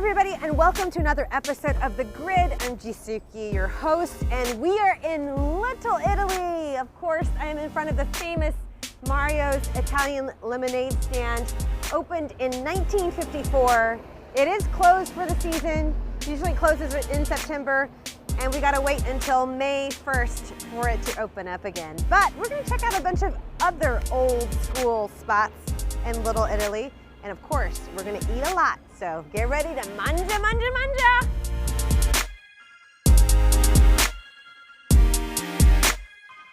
everybody, and welcome to another episode of The Grid. I'm Ji Suk Yi, your host, and we are in Little Italy. Of course, I am in front of the famous Mario's Italian lemonade stand, opened in 1954. It is closed for the season, usually closes in September, and we gotta wait until May 1st for it to open up again. But we're gonna check out a bunch of other old school spots in Little Italy. And of course, we're gonna eat a lot. So get ready to manja, manja, manja.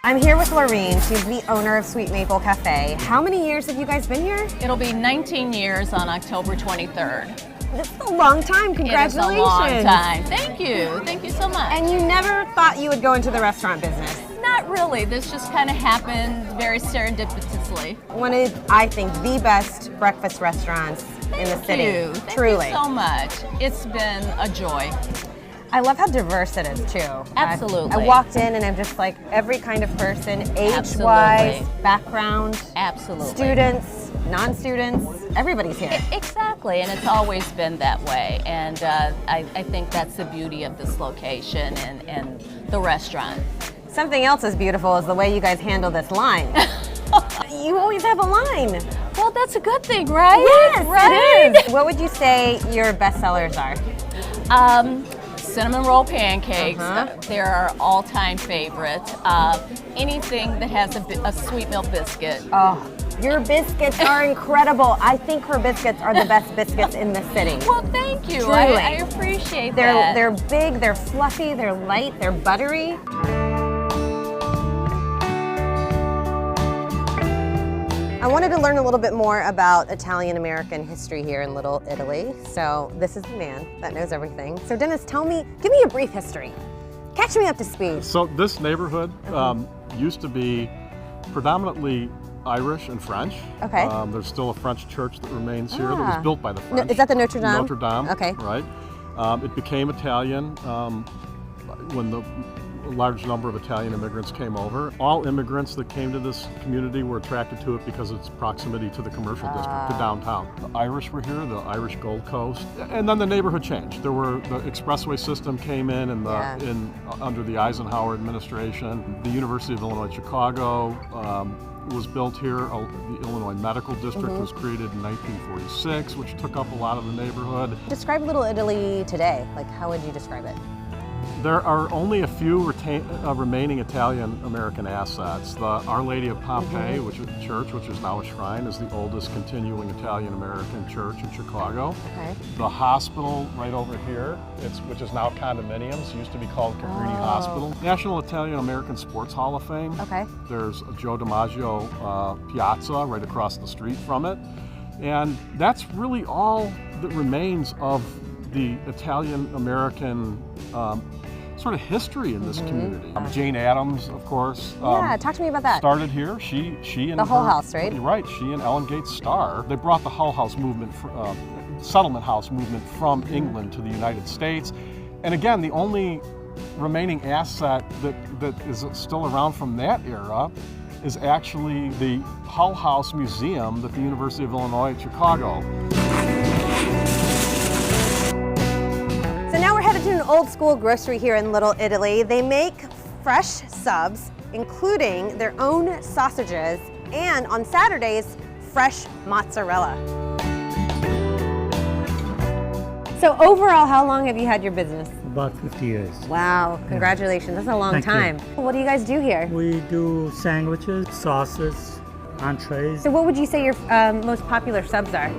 I'm here with Lorene. She's the owner of Sweet Maple Cafe. How many years have you guys been here? It'll be 19 years on October 23rd. This is a long time. Congratulations. It is a long time. Thank you. Thank you so much. And you never thought you would go into the restaurant business? Not really. This just kind of happened very serendipitously. One of, I think, the best breakfast restaurants in the city. Thank you so much. It's been a joy. I love how diverse it is too. Absolutely. I walked in and I'm just like every kind of person, age-wise, background. Absolutely. Students, non-students, everybody's here. Exactly, and it's always been that way. And I think that's the beauty of this location and the restaurant. Something else is beautiful is the way you guys handle this line. You always have a line. Well, that's a good thing, right? Yes, right? it is. What would you say your best sellers are? Cinnamon roll pancakes, they're our all-time favorite. Anything that has a sweet milk biscuit. Oh, your biscuits are incredible. I think her biscuits are the best biscuits in the city. Well, thank you. Truly. I appreciate that. They're big, they're fluffy, they're light, they're buttery. I wanted to learn a little bit more about Italian-American history here in Little Italy. So this is the man that knows everything. So Dennis, give me a brief history. Catch me up to speed. So this neighborhood used to be predominantly Irish and French. Okay. There's still a French church that remains here that was built by the French. Is that the Notre Dame? Notre Dame, okay. Right. It became Italian when the large number of Italian immigrants came over. All immigrants that came to this community were attracted to it because of its proximity to the commercial district, to downtown. The Irish were here, the Irish Gold Coast, and then the neighborhood changed. The expressway system came in under the Eisenhower administration. The University of Illinois Chicago was built here. The Illinois Medical District was created in 1946, which took up a lot of the neighborhood. Describe Little Italy today. Like, how would you describe it? There are only a few remaining Italian-American assets. The Our Lady of Pompeii, which is a church, which is now a shrine, is the oldest continuing Italian-American church in Chicago. Okay. The hospital right over here, which is now condominiums, used to be called Cabrini Hospital. National Italian-American Sports Hall of Fame. Okay. There's a Joe DiMaggio Piazza right across the street from it. And that's really all that remains of the Italian-American sort of history in this community. Jane Addams, of course. Yeah, talk to me about that. Started here. She and the Hull House, right? Right. She and Ellen Gates Starr. They brought the Hull House movement, settlement house movement, from England to the United States. And again, the only remaining asset that is still around from that era is actually the Hull House Museum that the University of Illinois at Chicago. So now we're headed to an old school grocery here in Little Italy. They make fresh subs, including their own sausages, and on Saturdays, fresh mozzarella. So overall, how long have you had your business? About 50 years. Wow, congratulations, that's a long time. What do you guys do here? We do sandwiches, sauces, entrees. So what would you say your most popular subs are?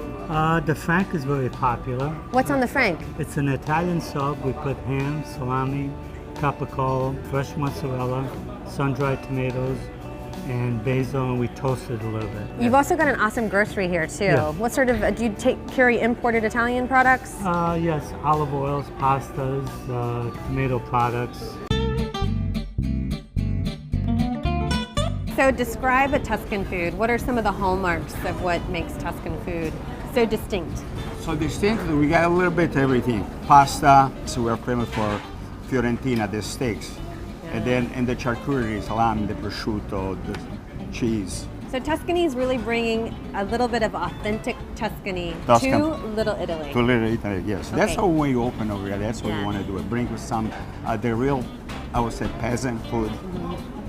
The Frank is very popular. What's on the Frank? It's an Italian sub. We put ham, salami, capicola, fresh mozzarella, sun-dried tomatoes, and basil, and we toast it a little bit. You've also got an awesome grocery here too. Yeah. What sort of, do you carry imported Italian products? Yes, olive oils, pastas, tomato products. So describe a Tuscan food. What are some of the hallmarks of what makes Tuscan food so distinct? So distinct, we got a little bit of everything. Pasta, so we're famous for Fiorentina, the steaks. And then in the charcuterie, salami, the prosciutto, the cheese. So Tuscany is really bringing a little bit of authentic Tuscany Tuscan. to Little Italy. To Little Italy, yes. That's Okay. how we open over here. That's what Yeah. we want to do. Bring some, the real, I would say, peasant food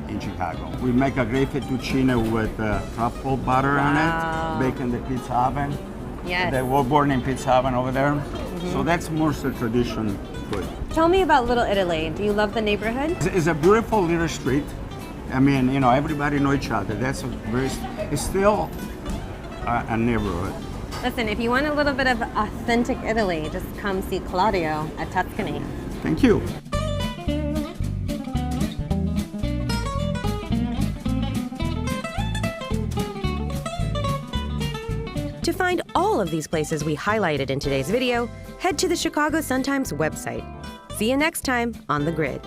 in Chicago. We make a great fettuccine with truffle butter on Wow. it, baked in the pizza oven. Yes. They were born in pizza oven over there. So that's more the tradition food. Tell me about Little Italy. Do you love the neighborhood? It's a beautiful little street. I mean, you know, everybody know each other. That's a very, it's still a neighborhood. Listen, if you want a little bit of authentic Italy, just come see Claudio at Tuscany. Thank you. To find all of these places we highlighted in today's video, head to the Chicago Sun-Times website. See you next time on The Grid.